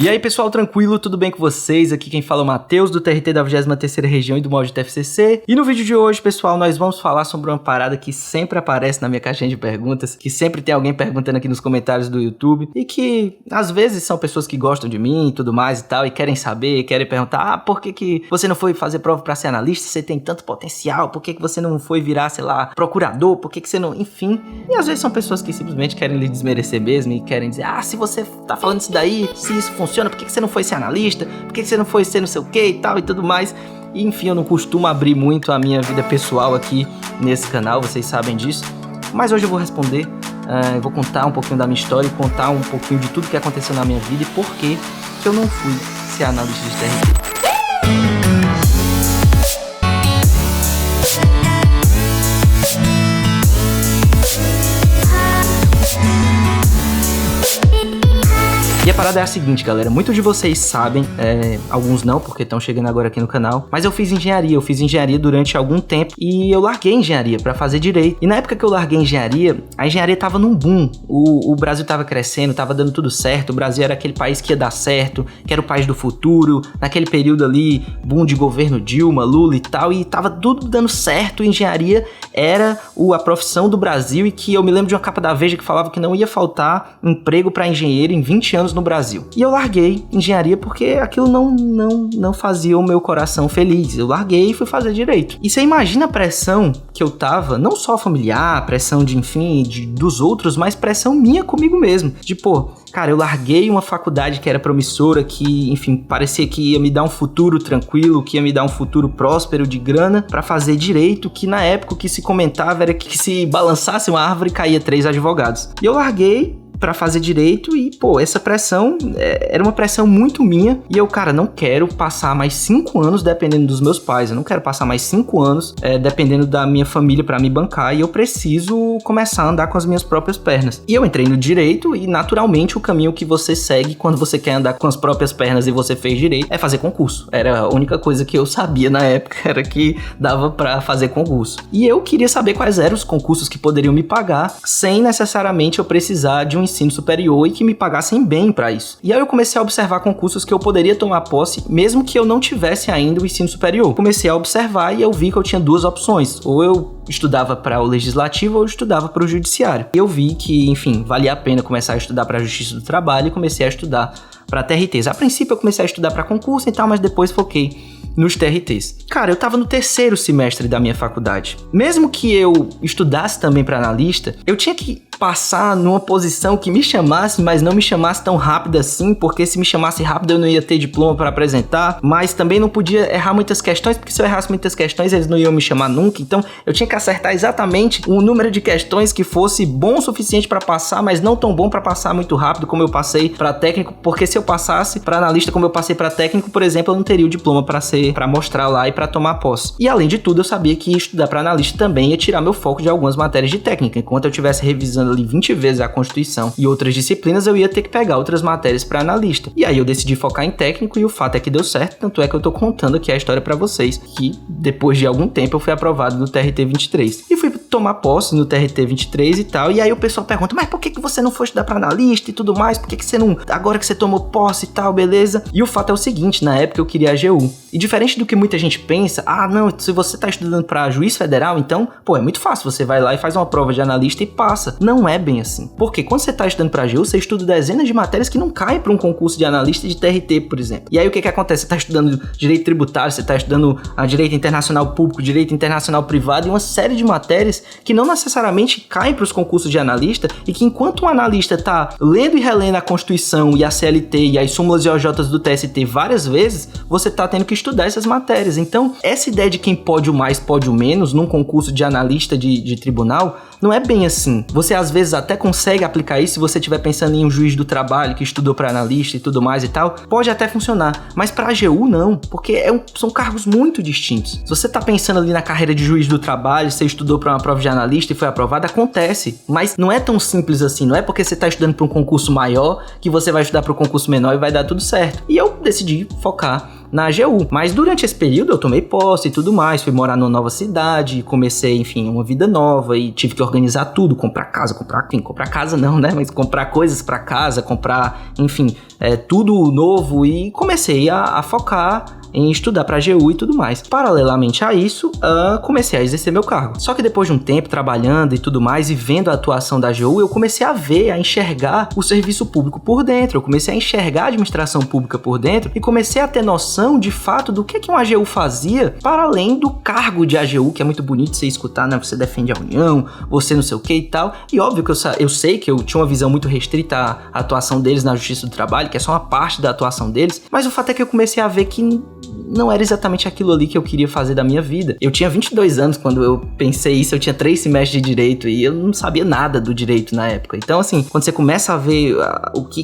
E aí pessoal, tranquilo? Tudo bem com vocês? Aqui quem fala é o Matheus do TRT da 23ª Região e do mod TFCC. E no vídeo de hoje, pessoal, nós vamos falar sobre uma parada que sempre aparece na minha caixinha de perguntas, que sempre tem alguém perguntando aqui nos comentários do YouTube, e que às vezes são pessoas que gostam de mim e tudo mais e tal, e querem saber, querem perguntar, por que você não foi fazer prova pra ser analista? Você tem tanto potencial, por que você não foi virar, sei lá, procurador? Por que você não... Enfim. E às vezes são pessoas que simplesmente querem lhe desmerecer mesmo e querem dizer, se você tá falando isso daí, se isso funciona, por que você não foi ser analista? Por que você não foi ser não sei o que e tal e tudo mais? E, enfim, eu não costumo abrir muito a minha vida pessoal aqui nesse canal, vocês sabem disso. Mas hoje eu vou responder, eu vou contar um pouquinho da minha história e contar um pouquinho de tudo que aconteceu na minha vida e por que eu não fui ser analista de TRT. E a parada é a seguinte, galera, muitos de vocês sabem, alguns não, porque estão chegando agora aqui no canal, mas eu fiz engenharia durante algum tempo e eu larguei engenharia pra fazer direito. E na época que eu larguei engenharia, a engenharia tava num boom, o Brasil tava crescendo, tava dando tudo certo, o Brasil era aquele país que ia dar certo, que era o país do futuro, naquele período ali, boom de governo Dilma, Lula e tal, e tava tudo dando certo, engenharia era a profissão do Brasil e que eu me lembro de uma capa da Veja que falava que não ia faltar emprego pra engenheiro em 20 anos no Brasil. E eu larguei engenharia porque aquilo não fazia o meu coração feliz. Eu larguei e fui fazer direito. E você imagina a pressão que eu tava, não só familiar, pressão de, enfim, dos outros, mas pressão minha comigo mesmo. De, cara, eu larguei uma faculdade que era promissora, que, enfim, parecia que ia me dar um futuro tranquilo, que ia me dar um futuro próspero de grana, pra fazer direito, que na época o que se comentava era que se balançasse uma árvore caía 3 advogados. E eu larguei pra fazer direito e, essa pressão era uma pressão muito minha e eu, cara, não quero passar mais 5 anos dependendo dos meus pais, eu não quero passar mais 5 anos dependendo da minha família pra me bancar e eu preciso começar a andar com as minhas próprias pernas. E eu entrei no direito e, naturalmente, o caminho que você segue quando você quer andar com as próprias pernas e você fez direito é fazer concurso. Era a única coisa que eu sabia na época, era que dava pra fazer concurso. E eu queria saber quais eram os concursos que poderiam me pagar sem necessariamente eu precisar de um ensino superior e que me pagassem bem pra isso. E aí eu comecei a observar concursos que eu poderia tomar posse, mesmo que eu não tivesse ainda o ensino superior. Comecei a observar e eu vi que eu tinha 2 opções. Ou eu estudava para o legislativo ou eu estudava para o judiciário. E eu vi que, enfim, valia a pena começar a estudar para a Justiça do Trabalho e comecei a estudar para TRTs. A princípio eu comecei a estudar para concurso e tal, mas depois foquei nos TRTs. Cara, eu tava no 3º semestre da minha faculdade. Mesmo que eu estudasse também para analista, eu tinha que passar numa posição que me chamasse, mas não me chamasse tão rápido assim, porque se me chamasse rápido eu não ia ter diploma para apresentar, mas também não podia errar muitas questões, porque se eu errasse muitas questões eles não iam me chamar nunca, então eu tinha que acertar exatamente um número de questões que fosse bom o suficiente para passar, mas não tão bom para passar muito rápido como eu passei para técnico, porque se eu passasse para analista como eu passei para técnico, por exemplo, eu não teria o diploma para mostrar lá e para tomar posse. E além de tudo, eu sabia que estudar para analista também ia tirar meu foco de algumas matérias de técnica. Enquanto eu estivesse revisando ali 20 vezes a Constituição e outras disciplinas, eu ia ter que pegar outras matérias para analista. E aí eu decidi focar em técnico e o fato é que deu certo, tanto é que eu tô contando aqui a história para vocês, que depois de algum tempo eu fui aprovado no TRT 23. E fui tomar posse no TRT 23 e tal, e aí o pessoal pergunta, mas por que você não foi estudar para analista e tudo mais? Por que você não, agora que você tomou posse e tal, beleza? E o fato é o seguinte, na época eu queria a AGU. E diferente do que muita gente pensa, não, se você tá estudando para juiz federal, então, é muito fácil, você vai lá e faz uma prova de analista e passa. Não é bem assim. Porque quando você tá estudando para AGU, você estuda dezenas de matérias que não caem para um concurso de analista de TRT, por exemplo. E aí o que acontece? Você tá estudando direito tributário, você tá estudando direito internacional público, direito internacional privado e uma série de matérias que não necessariamente caem para os concursos de analista e que enquanto um analista tá lendo e relendo a Constituição e a CLT e as súmulas e OJs do TST várias vezes, você tá tendo que estudar essas matérias. Então, essa ideia de quem pode o mais, pode o menos num concurso de analista de tribunal, não é bem assim. Você às vezes até consegue aplicar isso se você estiver pensando em um juiz do trabalho que estudou para analista e tudo mais e tal, pode até funcionar, mas para AGU não, porque são cargos muito distintos. Se você tá pensando ali na carreira de juiz do trabalho, você estudou para uma prova de analista e foi aprovado, acontece, mas não é tão simples assim, não é porque você tá estudando para um concurso maior que você vai estudar para um concurso menor e vai dar tudo certo. E eu decidi focar na AGU. Mas durante esse período eu tomei posse e tudo mais, fui morar numa nova cidade, comecei, enfim, uma vida nova e tive que organizar tudo, comprar casa não, né? Mas comprar coisas pra casa, comprar, enfim, tudo novo e comecei a focar em estudar para AGU e tudo mais. Paralelamente a isso, comecei a exercer meu cargo. Só que depois de um tempo trabalhando e tudo mais e vendo a atuação da AGU, eu comecei a ver, a enxergar o serviço público por dentro. Eu comecei a enxergar a administração pública por dentro e comecei a ter noção de fato do que um AGU fazia para além do cargo de AGU, que é muito bonito você escutar, né? Você defende a União, você não sei o que e tal. E óbvio que eu sei que eu tinha uma visão muito restrita à atuação deles na Justiça do Trabalho, que é só uma parte da atuação deles, mas o fato é que eu comecei a ver que não era exatamente aquilo ali que eu queria fazer da minha vida. Eu tinha 22 anos quando eu pensei isso, eu tinha 3 semestres de direito e eu não sabia nada do direito na época. Então, assim, quando você começa a ver o que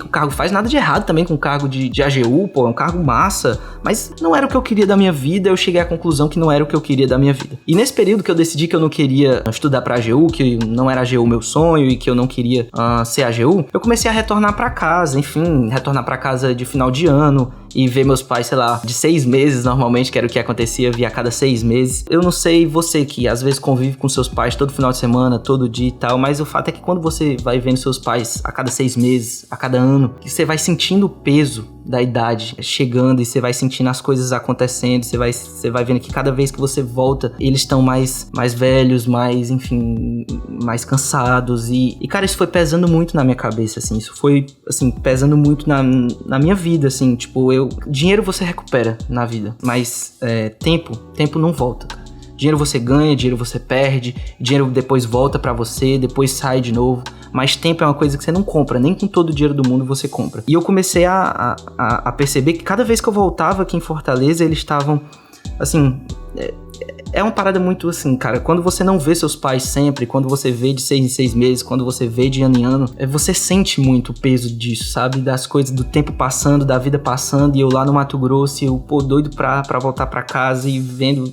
o cargo faz, nada de errado também com o cargo de AGU, pô, é um cargo massa, mas não era o que eu queria da minha vida, eu cheguei à conclusão que não era o que eu queria da minha vida. E nesse período que eu decidi que eu não queria estudar pra AGU, que não era AGU meu sonho e que eu não queria ser AGU, eu comecei a retornar pra casa, enfim, retornar pra casa de final de ano e ver meus pais, sei lá, de 6 meses normalmente, que era o que acontecia, via a cada 6 meses. Eu não sei você que às vezes convive com seus pais todo final de semana, todo dia e tal, mas o fato é que quando você vai vendo seus pais a cada 6 meses, a cada ano, que você vai sentindo o peso da idade chegando e você vai sentindo as coisas acontecendo, você vai vendo que cada vez que você volta, eles estão mais velhos, mais, enfim, mais cansados e cara, isso foi pesando muito na minha cabeça, assim, isso foi, assim, pesando muito na minha vida, assim, tipo, dinheiro você recupera na vida, mas tempo não volta. Dinheiro você ganha, dinheiro você perde, dinheiro depois volta pra você, depois sai de novo. Mas tempo é uma coisa que você não compra, nem com todo o dinheiro do mundo você compra. E eu comecei a perceber que cada vez que eu voltava aqui em Fortaleza, eles estavam, assim... É uma parada muito assim, cara, quando você não vê seus pais sempre, quando você vê de 6 em 6 meses, quando você vê de ano em ano, você sente muito o peso disso, sabe? Das coisas, do tempo passando, da vida passando, e eu lá no Mato Grosso, e eu, doido pra voltar pra casa e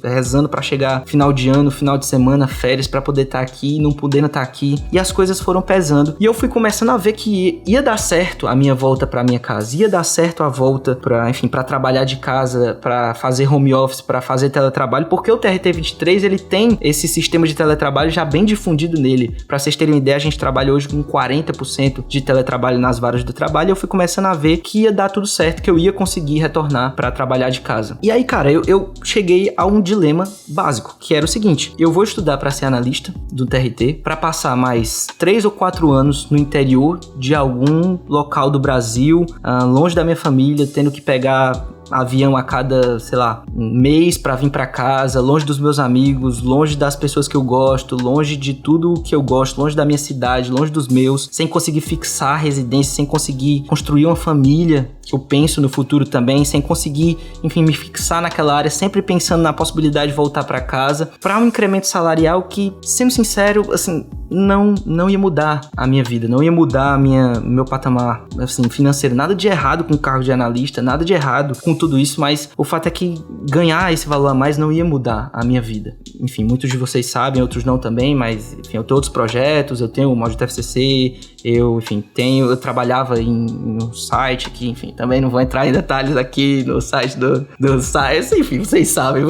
rezando pra chegar final de ano, final de semana, férias, pra poder estar aqui, não podendo estar aqui, e as coisas foram pesando, e eu fui começando a ver que ia dar certo a minha volta pra minha casa, ia dar certo a volta pra trabalhar de casa, pra fazer home office, pra fazer teletrabalho, porque o TRT 23, ele tem esse sistema de teletrabalho já bem difundido nele. Pra vocês terem uma ideia, a gente trabalha hoje com 40% de teletrabalho nas varas do trabalho, e eu fui começando a ver que ia dar tudo certo, que eu ia conseguir retornar pra trabalhar de casa. E aí, cara, eu cheguei a um dilema básico, que era o seguinte: eu vou estudar pra ser analista do TRT, pra passar mais 3 ou 4 anos no interior de algum local do Brasil, longe da minha família, tendo que pegar avião a cada, sei lá, mês pra vir pra casa, longe dos meus amigos, longe das pessoas que eu gosto, longe de tudo que eu gosto, longe da minha cidade, longe dos meus, sem conseguir fixar residência, sem conseguir construir uma família que eu penso no futuro também, sem conseguir, enfim, me fixar naquela área, sempre pensando na possibilidade de voltar pra casa, pra um incremento salarial que, sendo sincero, assim, não ia mudar a minha vida, não ia mudar meu patamar, assim, financeiro. Nada de errado com o cargo de analista, nada de errado com tudo isso, mas o fato é que ganhar esse valor a mais não ia mudar a minha vida. Enfim, muitos de vocês sabem, outros não também, mas, enfim, eu tenho outros projetos, eu tenho o Mod FCC, eu trabalhava em um site aqui, enfim, também não vou entrar em detalhes aqui no site do site, enfim, vocês sabem,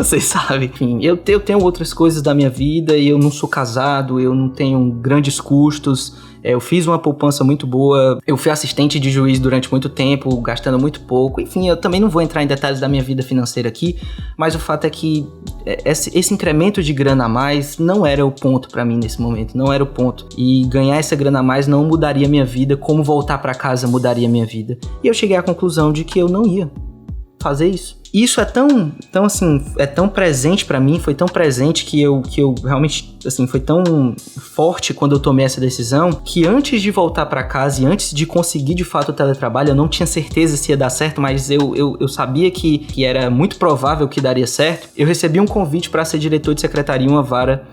enfim, eu tenho outras coisas da minha vida e eu não sou casado, eu não tenho grandes custos, eu fiz uma poupança muito boa, eu fui assistente de juiz durante muito tempo, gastando muito pouco, enfim, eu também não vou entrar em detalhes da minha vida financeira aqui, mas o fato é que esse incremento de grana a mais não era o ponto pra mim nesse momento, não era o ponto, e ganhar essa grana a mais não mudaria minha vida, como voltar pra casa mudaria minha vida, e eu cheguei à conclusão de que eu não ia fazer isso. Isso é tão assim, é tão presente pra mim, foi tão presente que eu realmente, assim, foi tão forte quando eu tomei essa decisão, que antes de voltar pra casa e antes de conseguir de fato o teletrabalho, eu não tinha certeza se ia dar certo, mas eu sabia que era muito provável que daria certo. Eu recebi um convite para ser diretor de secretaria em uma vara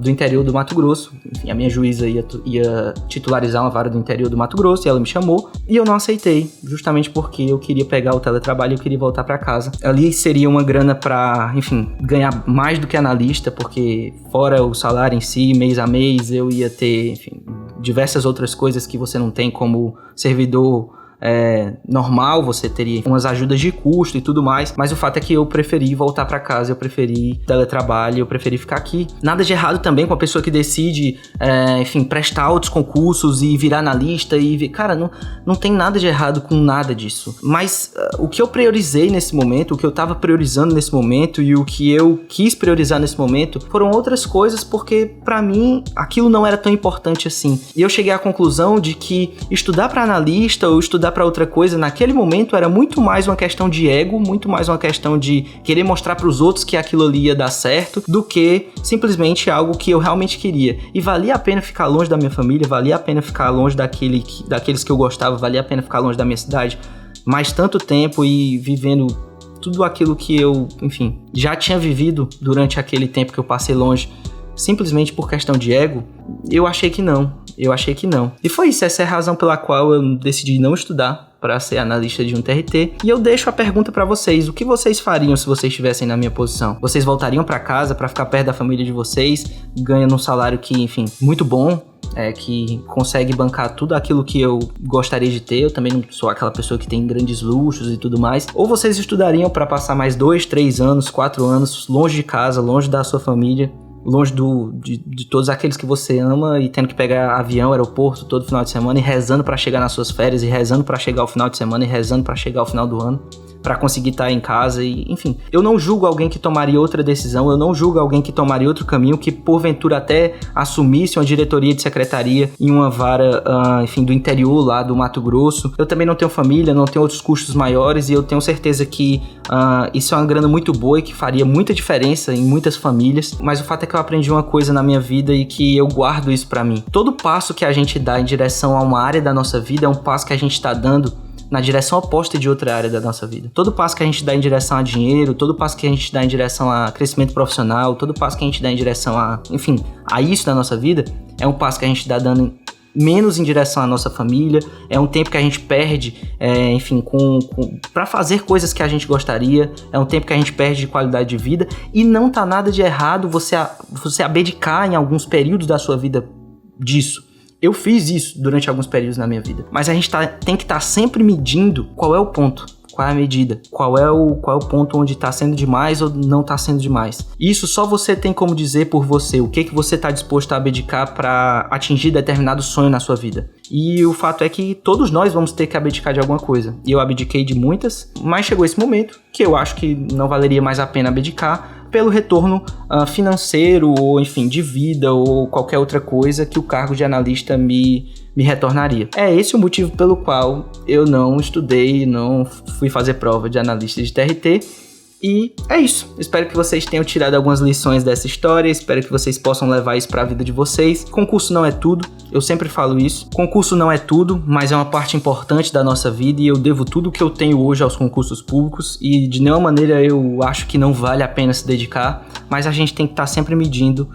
do interior do Mato Grosso. Enfim, a minha juíza ia titularizar uma vara do interior do Mato Grosso e ela me chamou, e eu não aceitei, justamente porque eu queria pegar o teletrabalho e eu queria voltar pra casa. Ali seria uma grana pra, enfim, ganhar mais do que analista, porque fora o salário em si, mês a mês, eu ia ter, enfim, diversas outras coisas que você não tem como servidor normal, você teria umas ajudas de custo e tudo mais, mas o fato é que eu preferi voltar pra casa, eu preferi teletrabalho, eu preferi ficar aqui. Nada de errado também com a pessoa que decide, enfim, prestar outros concursos e virar analista e... Cara, não tem nada de errado com nada disso. Mas o que eu priorizei nesse momento, o que eu tava priorizando nesse momento e o que eu quis priorizar nesse momento foram outras coisas, porque pra mim aquilo não era tão importante assim. E eu cheguei à conclusão de que estudar pra analista ou estudar pra outra coisa naquele momento era muito mais uma questão de ego, muito mais uma questão de querer mostrar pros outros que aquilo ali ia dar certo, do que simplesmente algo que eu realmente queria. E valia a pena ficar longe da minha família, valia a pena ficar longe daqueles que eu gostava, valia a pena ficar longe da minha cidade mais tanto tempo e vivendo tudo aquilo que eu, enfim, já tinha vivido durante aquele tempo que eu passei longe, simplesmente por questão de ego. Eu achei que não. E foi isso, essa é a razão pela qual eu decidi não estudar para ser analista de um TRT. E eu deixo a pergunta para vocês: o que vocês fariam se vocês estivessem na minha posição? Vocês voltariam para casa para ficar perto da família de vocês, ganhando um salário que, enfim, muito bom, que consegue bancar tudo aquilo que eu gostaria de ter? Eu também não sou aquela pessoa que tem grandes luxos e tudo mais. Ou vocês estudariam para passar mais 2, 3 anos, 4 anos longe de casa, longe da sua família, longe de todos aqueles que você ama, e tendo que pegar avião, aeroporto todo final de semana, e rezando pra chegar nas suas férias, e rezando pra chegar ao final de semana, e rezando pra chegar ao final do ano, pra conseguir estar em casa, e enfim. Eu não julgo alguém que tomaria outra decisão, eu não julgo alguém que tomaria outro caminho, que porventura até assumisse uma diretoria de secretaria em uma vara, enfim, do interior lá do Mato Grosso. Eu também não tenho família, não tenho outros custos maiores, e eu tenho certeza que isso é uma grana muito boa e que faria muita diferença em muitas famílias. Mas o fato é que eu aprendi uma coisa na minha vida e que eu guardo isso pra mim: todo passo que a gente dá em direção a uma área da nossa vida é um passo que a gente tá dando na direção oposta de outra área da nossa vida. Todo passo que a gente dá em direção a dinheiro, todo passo que a gente dá em direção a crescimento profissional, todo passo que a gente dá em direção a, enfim, a isso da nossa vida, é um passo que a gente dá dando menos em direção à nossa família, é um tempo que a gente perde, enfim, para fazer coisas que a gente gostaria, é um tempo que a gente perde de qualidade de vida, e não tá nada de errado você abdicar em alguns períodos da sua vida disso. Eu fiz isso durante alguns períodos na minha vida. Mas a gente tem que estar sempre medindo qual é o ponto, qual é a medida, qual é o ponto onde está sendo demais ou não está sendo demais. Isso só você tem como dizer por você, o que você está disposto a abdicar para atingir determinado sonho na sua vida. E o fato é que todos nós vamos ter que abdicar de alguma coisa. E eu abdiquei de muitas, mas chegou esse momento que eu acho que não valeria mais a pena abdicar, pelo retorno financeiro, ou enfim, de vida, ou qualquer outra coisa que o cargo de analista me retornaria. É esse o motivo pelo qual eu não estudei, não fui fazer prova de analista de TRT. E é isso. Espero que vocês tenham tirado algumas lições dessa história. Espero que vocês possam levar isso para a vida de vocês. Concurso não é tudo. Eu sempre falo isso. Concurso não é tudo, mas é uma parte importante da nossa vida, e eu devo tudo que eu tenho hoje aos concursos públicos, e de nenhuma maneira eu acho que não vale a pena se dedicar, mas a gente tem que estar sempre medindo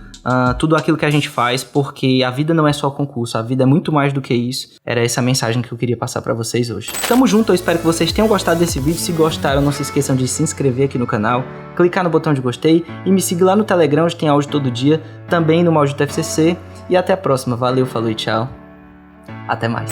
tudo aquilo que a gente faz, porque a vida não é só concurso, a vida é muito mais do que isso. Era essa a mensagem que eu queria passar pra vocês hoje. Tamo junto, eu espero que vocês tenham gostado desse vídeo. Se gostaram, não se esqueçam de se inscrever aqui no canal, clicar no botão de gostei e me seguir lá no Telegram, onde tem áudio todo dia, também no Maldito FCC. E até a próxima, valeu, falou e tchau. Até mais.